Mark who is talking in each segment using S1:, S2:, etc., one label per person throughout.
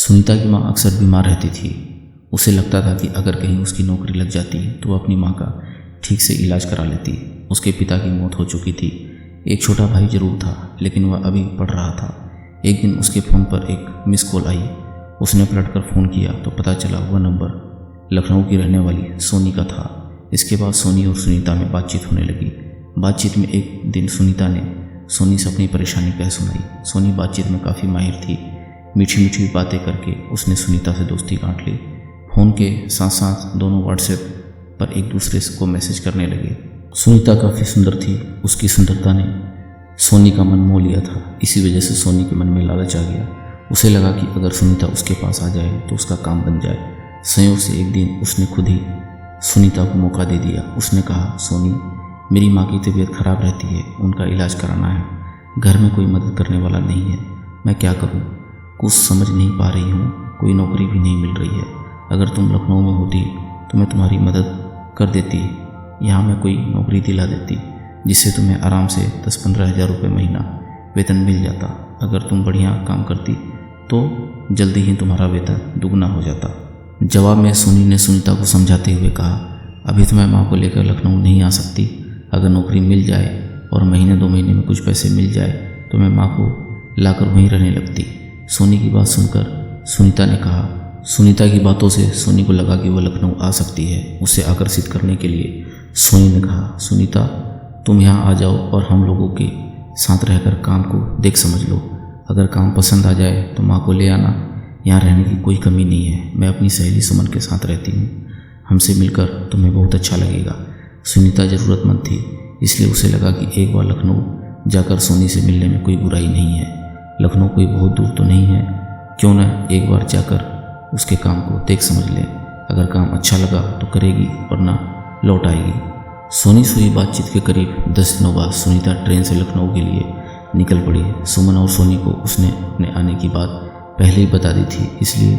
S1: सुनीता की माँ अक्सर बीमार रहती थी। उसे लगता था कि अगर कहीं उसकी नौकरी लग जाती तो वह अपनी माँ का ठीक से इलाज करा लेती। उसके पिता की मौत हो चुकी थी। एक छोटा भाई जरूर था, लेकिन वह अभी पढ़ रहा था। एक दिन उसके फ़ोन पर एक मिस कॉल आई। उसने पलटकर फ़ोन किया तो पता चला वह नंबर लखनऊ की रहने वाली सोनी का था। इसके बाद सोनी और सुनीता में बातचीत होने लगी। बातचीत में एक दिन सुनीता ने सोनी से अपनी परेशानी कह सुनाई। सोनी बातचीत में काफ़ी माहिर थी। मीठी मीठी बातें करके उसने सुनीता से दोस्ती गांठ ली। फ़ोन के साथ साथ दोनों व्हाट्सएप पर एक दूसरे को मैसेज करने लगे। सुनीता काफ़ी सुंदर थी। उसकी सुंदरता ने सोनी का मन मोह लिया था। इसी वजह से सोनी के मन में लालच आ गया। उसे लगा कि अगर सुनीता उसके पास आ जाए तो उसका काम बन जाए। संयोग से एक दिन उसने खुद ही सुनीता को मौका दे दिया। उसने कहा, सोनी, मेरी माँ की तबीयत खराब रहती है, उनका इलाज कराना है। घर में कोई मदद करने वाला नहीं है, मैं क्या करूँ? कुछ समझ नहीं पा रही हूँ। कोई नौकरी भी नहीं मिल रही है। अगर तुम लखनऊ में होती तो मैं तुम्हारी मदद कर देती। यहाँ मैं कोई नौकरी दिला देती जिससे तुम्हें आराम से 10-15 हज़ार रुपये महीना वेतन मिल जाता। अगर तुम बढ़िया काम करती तो जल्दी ही तुम्हारा वेतन दुगना हो जाता। जवाब में सोनी ने सुनीता को समझाते हुए कहा, अभी तो मैं माँ को लेकर लखनऊ नहीं आ सकती। अगर नौकरी मिल जाए और महीने 2 महीने में कुछ पैसे मिल जाए तो मैं माँ को लाकर वहीं रहने लगती। सोनी की बात सुनकर सुनीता ने कहा। सुनीता की बातों से सोनी को लगा कि वह लखनऊ आ सकती है। उसे आकर्षित करने के लिए सोनी ने कहा, सुनीता, तुम यहाँ आ जाओ और हम लोगों के साथ रहकर काम को देख समझ लो। अगर काम पसंद आ जाए तो माँ को ले आना। यहाँ रहने की कोई कमी नहीं है। मैं अपनी सहेली सुमन के साथ रहती हूँ। हमसे मिलकर तुम्हें बहुत अच्छा लगेगा। सुनीता ज़रूरतमंद थी, इसलिए उसे लगा कि एक बार लखनऊ जाकर सोनी से मिलने में कोई बुराई नहीं है। लखनऊ कोई बहुत दूर तो नहीं है, क्यों न एक बार जाकर उसके काम को देख समझ ले। अगर काम अच्छा लगा तो करेगी, वरना लौट आएगी। सोनी से हुई बातचीत के करीब 10 दिनों बाद सुनीता ट्रेन से लखनऊ के लिए निकल पड़ी। सुमन और सोनी को उसने अपने आने की बात पहले ही बता दी थी, इसलिए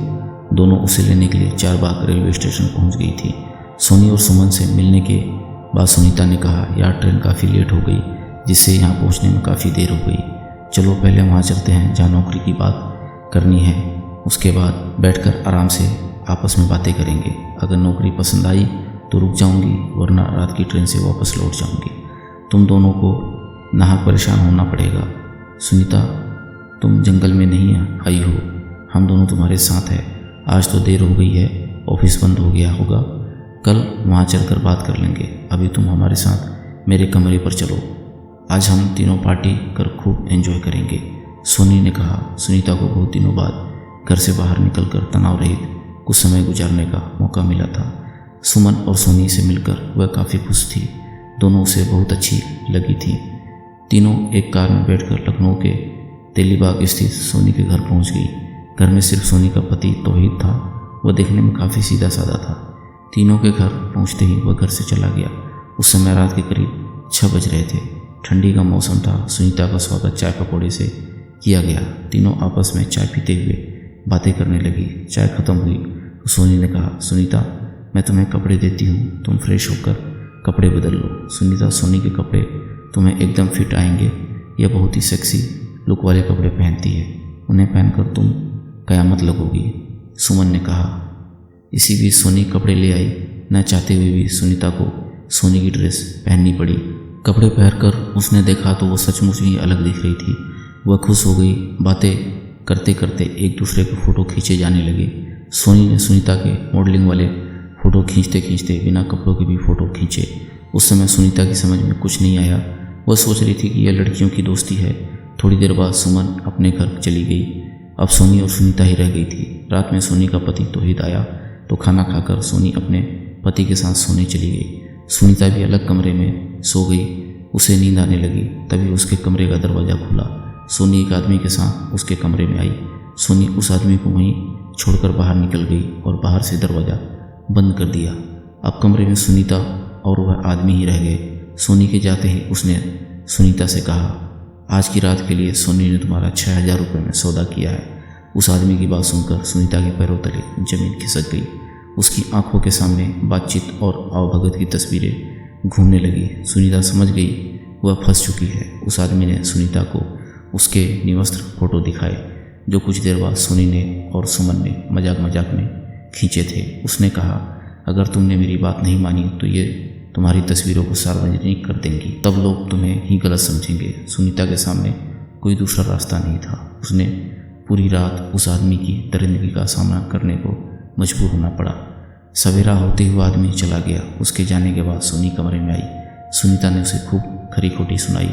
S1: दोनों उसे लेने के लिए चारबाग रेलवे स्टेशन पहुंच गई थी। सोनी और सुमन से मिलने के बाद सुनीता ने कहा, यार ट्रेन काफ़ी लेट हो गई, जिससे यहाँ पहुँचने में काफ़ी देर हो गई। चलो पहले वहाँ चलते हैं जहाँ नौकरी की बात करनी है। उसके बाद बैठकर आराम से आपस में बातें करेंगे। अगर नौकरी पसंद आई तो रुक जाऊंगी, वरना रात की ट्रेन से वापस लौट जाऊंगी। तुम दोनों को नाहक परेशान होना पड़ेगा। सुनीता, तुम जंगल में नहीं आई हो, हम दोनों तुम्हारे साथ हैं। आज तो देर हो गई है, ऑफिस बंद हो गया होगा, कल वहाँ चलकर बात कर लेंगे। अभी तुम हमारे साथ मेरे कमरे पर चलो। आज हम तीनों पार्टी कर खूब एंजॉय करेंगे, सोनी ने कहा। सुनीता को बहुत दिनों बाद घर से बाहर निकलकर तनाव रहित कुछ समय गुजारने का मौका मिला था। सुमन और सोनी से मिलकर वह काफ़ी खुश थी। दोनों उसे बहुत अच्छी लगी थी। तीनों एक कार में बैठकर लखनऊ के तेलीबाग स्थित सोनी के घर पहुंच गई। घर में सिर्फ सोनी का पति तौहीद था। वह देखने में काफ़ी सीधा साधा था। तीनों के घर पहुंचते ही वह घर से चला गया। उस समय रात के करीब 6 बज रहे थे। ठंडी का मौसम था। सुनीता का स्वागत चाय पकौड़े से किया गया। तीनों आपस में चाय पीते हुए बातें करने लगी। चाय खत्म हुई तो सोनी ने कहा, सुनीता, मैं तुम्हें कपड़े देती हूँ, तुम फ्रेश होकर कपड़े बदल लो। सुनीता, सोनी के कपड़े तुम्हें एकदम फिट आएंगे। यह बहुत ही सेक्सी लुक वाले कपड़े पहनती है, उन्हें पहनकर तुम कयामत लगोगी, सुमन ने कहा। इसी बीच सोनी कपड़े ले आई। न चाहते हुए भी सुनीता को सोनी की ड्रेस पहननी पड़ी। कपड़े पहनकर उसने देखा तो वो सचमुच ही अलग दिख रही थी। वह खुश हो गई। बातें करते करते एक दूसरे के फ़ोटो खींचे जाने लगे। सोनी ने सुनीता के मॉडलिंग वाले फ़ोटो खींचते खींचते बिना कपड़ों के भी फ़ोटो खींचे। उस समय सुनीता की समझ में कुछ नहीं आया। वह सोच रही थी कि यह लड़कियों की दोस्ती है। थोड़ी देर बाद सुमन अपने घर चली गई। अब सोनी और सुनीता ही रह गई थी। रात में सोनी का पति तौहीद आया तो खाना खाकर सोनी अपने पति के साथ सोने चली गई। सुनीता भी अलग कमरे में सो गई। उसे नींद आने लगी। तभी उसके कमरे का दरवाज़ा खुला। सोनी एक आदमी के साथ उसके कमरे में आई। सोनी उस आदमी को वहीं छोड़कर बाहर निकल गई और बाहर से दरवाज़ा बंद कर दिया। अब कमरे में सुनीता और वह आदमी ही रह गए। सोनी के जाते ही उसने सुनीता से कहा, आज की रात के लिए सोनी ने तुम्हारा 6,000 रुपये में सौदा किया है। उस आदमी की बात सुनकर सुनीता के पैरों तले जमीन खिसक गई। उसकी आंखों के सामने बातचीत और आवभगत की तस्वीरें घूमने लगी। सुनीता समझ गई वह फंस चुकी है। उस आदमी ने सुनीता को उसके निवस्त्र फोटो दिखाए। जो कुछ देर बाद सोनी ने और सुमन ने मजाक मजाक में खींचे थे। उसने कहा, अगर तुमने मेरी बात नहीं मानी तो ये तुम्हारी तस्वीरों को सार्वजनिक कर देंगी, तब लोग तुम्हें ही गलत समझेंगे। सुनीता के सामने कोई दूसरा रास्ता नहीं था। उसने पूरी रात उस आदमी की दरिंदगी का सामना करने को मजबूर होना पड़ा। सवेरा होते हुए आदमी चला गया। उसके जाने के बाद सोनी कमरे में आई। सुनीता ने उसे खूब खरी खोटी सुनाई।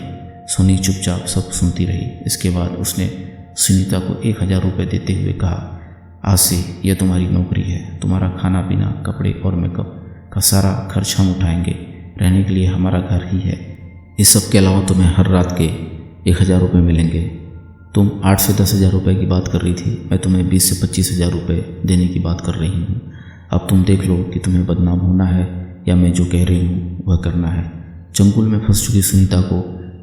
S1: सोनी चुपचाप सब सुनती रही। इसके बाद उसने सुनीता को 1000 रुपये देते हुए कहा, आज से यह तुम्हारी नौकरी है। तुम्हारा खाना पीना, कपड़े और मेकअप का सारा खर्च हम उठाएंगे। रहने के लिए हमारा घर ही है। इस सब के अलावा तुम्हें हर रात के 1000 रुपये मिलेंगे। तुम 8 से 10,000 रुपये की बात कर रही थी, मैं तुम्हें 20 से 25,000 रुपये देने की बात कर रही हूँ। अब तुम देख लो कि तुम्हें बदनाम होना है या मैं जो कह रही हूँ वह करना है। चंगुल में फंस चुकी सुनीता को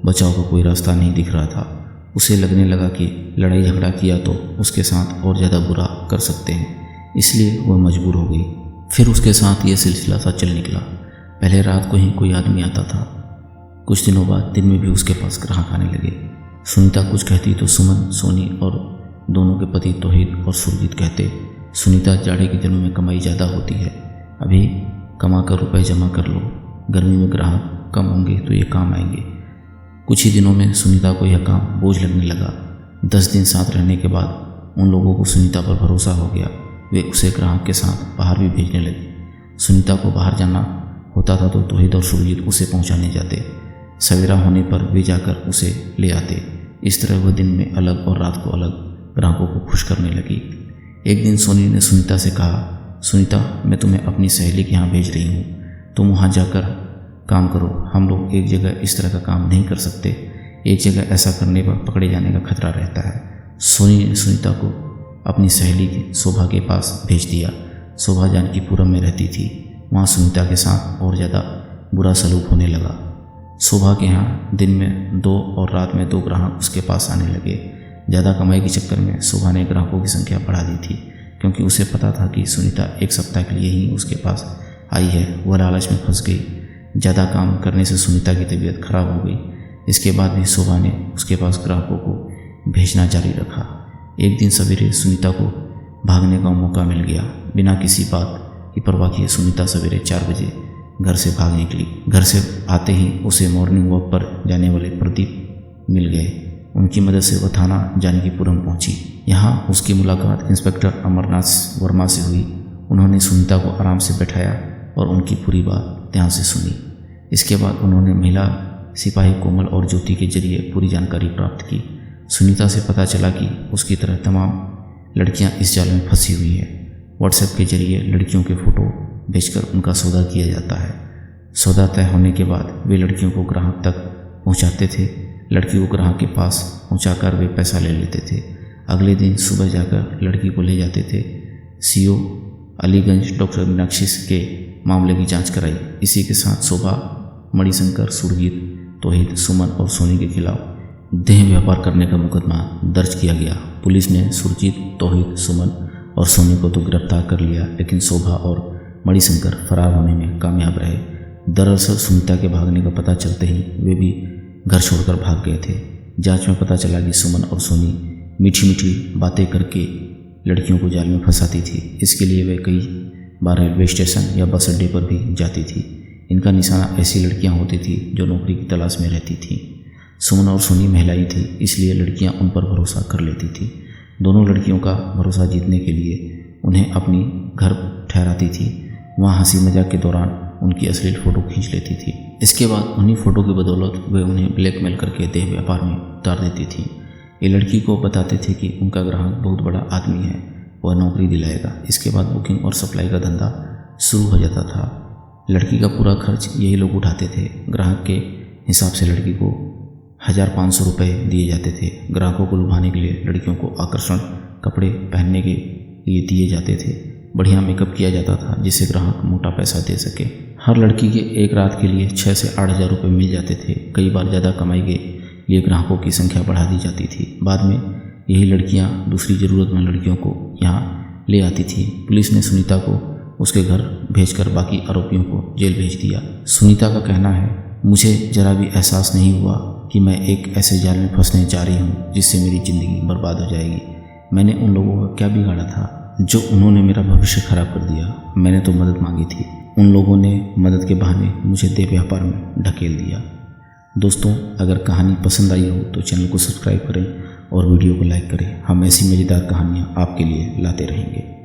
S1: बचाव का कोई रास्ता नहीं दिख रहा था। उसे लगने लगा कि लड़ाई झगड़ा किया तो उसके साथ और ज़्यादा बुरा कर सकते हैं, इसलिए वह मजबूर हो गई। फिर उसके साथ ये सिलसिला सा चल निकला। पहले रात को ही कोई आदमी आता था। कुछ दिनों बाद दिन में भी उसके पास ग्राहक आने लगे। सुनीता कुछ कहती तो सुमन, सोनी और दोनों के पति तौहीद और सुरजीत कहते, सुनीता, जाड़े के दिनों में कमाई ज़्यादा होती है, अभी कमा कर रुपए जमा कर लो, गर्मी में ग्राहक कम होंगे तो ये काम आएंगे। कुछ ही दिनों में सुनीता को यह काम बोझ लगने लगा। 10 दिन साथ रहने के बाद उन लोगों को सुनीता पर भरोसा हो गया। वे उसे ग्राहक के साथ बाहर भी भेजने लगे। सुनीता को बाहर जाना होता था तो तौहीद और सुरजीत उसे पहुंचाने जाते। सवेरा होने पर वे जाकर उसे ले आते। इस तरह वह दिन में अलग और रात को अलग ग्राहकों को खुश करने लगी। एक दिन सोनी ने सुनीता से कहा, सुनीता, मैं तुम्हें अपनी सहेली के यहाँ भेज रही हूँ, तुम वहाँ जाकर काम करो। हम लोग एक जगह इस तरह का काम नहीं कर सकते। एक जगह ऐसा करने पर पकड़े जाने का खतरा रहता है। सोनी ने सुनीता को अपनी सहेली शोभा के पास भेज दिया। शोभा जानकीपुरम में रहती थी। वहाँ सुनीता के साथ और ज़्यादा बुरा सलूक होने लगा। शोभा के यहाँ दिन में 2 और रात में 2 ग्राहक उसके पास आने लगे। ज़्यादा कमाई के चक्कर में शोभा ने ग्राहकों की संख्या बढ़ा दी थी, क्योंकि उसे पता था कि सुनीता 1 सप्ताह के लिए ही उसके पास आई है। वह लालच में फंस गई। ज़्यादा काम करने से सुनीता की तबीयत खराब हो गई। इसके बाद भी शोभा ने उसके पास ग्राहकों को भेजना जारी रखा। एक दिन सवेरे सुनीता को भागने का मौका मिल गया। बिना किसी बात की परवाह किए सुनीता सवेरे 4 बजे घर से भाग निकली। घर से आते ही उसे मॉर्निंग वॉक पर जाने वाले प्रदीप मिल गए। उनकी मदद से वह थाना जानकीपुरम पहुंची। यहाँ उसकी मुलाकात इंस्पेक्टर अमरनाथ वर्मा से हुई। उन्होंने सुनीता को आराम से बैठाया और उनकी पूरी बात ध्यान से सुनी। इसके बाद उन्होंने महिला सिपाही कोमल और ज्योति के जरिए पूरी जानकारी प्राप्त की। सुनीता से पता चला कि उसकी तरह तमाम लड़कियां इस जाल में फंसी हुई हैं। व्हाट्सएप के जरिए लड़कियों के फ़ोटो भेजकर उनका सौदा किया जाता है। सौदा तय होने के बाद वे लड़कियों को ग्राहक तक पहुंचाते थे। लड़की को ग्राहक के पास पहुंचाकर वे पैसा ले लेते थे। अगले दिन सुबह जाकर लड़की को ले जाते थे। सीओ अलीगंज डॉक्टर मीनाक्षी के मामले की जांच कराई। इसी के साथ शोभा, मणिशंकर, सुरजीत, तौहीद, सुमन और सोनी के खिलाफ देह व्यापार करने का मुकदमा दर्ज किया गया। पुलिस ने सुरजीत, तौहीद, सुमन और सोनी को तो गिरफ्तार कर लिया, लेकिन शोभा और मणिशंकर फरार होने में कामयाब रहे। दरअसल सुनीता के भागने का पता चलते ही वे भी घर छोड़कर भाग गए थे। जांच में पता चला कि सुमन और सोनी मीठी मीठी बातें करके लड़कियों को जाल में फंसाती थी। इसके लिए वे कई बार रेलवे स्टेशन या बस अड्डे पर भी जाती थी। इनका निशाना ऐसी लड़कियां होती थी जो नौकरी की तलाश में रहती थीं। सुमन और सोनी महिलाएं थी, इसलिए लड़कियां उन पर भरोसा कर लेती थी। दोनों लड़कियों का भरोसा जीतने के लिए उन्हें अपनी घर ठहराती थी। वहाँ हंसी मजाक के दौरान उनकी अश्लील फ़ोटो खींच लेती थी। इसके बाद उन्हीं फ़ोटो की बदौलत वे उन्हें ब्लैकमेल करके देह व्यापार में उतार देती थी। ये लड़की को बताते थे कि उनका ग्राहक बहुत बड़ा आदमी है, वह नौकरी दिलाएगा। इसके बाद बुकिंग और सप्लाई का धंधा शुरू हो जाता था। लड़की का पूरा खर्च यही लोग उठाते थे। ग्राहक के हिसाब से लड़की को 1500 रुपये दिए जाते थे। ग्राहकों को लुभाने के लिए लड़कियों को आकर्षण कपड़े पहनने के लिए दिए जाते थे। बढ़िया मेकअप किया जाता था जिससे ग्राहक मोटा पैसा दे सके। हर लड़की के एक रात के लिए 6 से 8 हज़ार रुपये मिल जाते थे। कई बार ज़्यादा कमाई के लिए ग्राहकों की संख्या बढ़ा दी जाती थी। बाद में यही लड़कियां दूसरी ज़रूरतमंद लड़कियों को यहाँ ले आती थी। पुलिस ने सुनीता को उसके घर भेजकर बाकी आरोपियों को जेल भेज दिया। सुनीता का कहना है, मुझे जरा भी एहसास नहीं हुआ कि मैं एक ऐसे जाल में फंसने जा रही हूँ जिससे मेरी ज़िंदगी बर्बाद हो जाएगी। मैंने उन लोगों का क्या बिगाड़ा था जो उन्होंने मेरा भविष्य खराब कर दिया। मैंने तो मदद मांगी थी, उन लोगों ने मदद के बहाने मुझे देह व्यापार में ढकेल दिया। दोस्तों, अगर कहानी पसंद आई हो तो चैनल को सब्सक्राइब करें और वीडियो को लाइक करें। हम ऐसी मज़ेदार कहानियाँ आपके लिए लाते रहेंगे।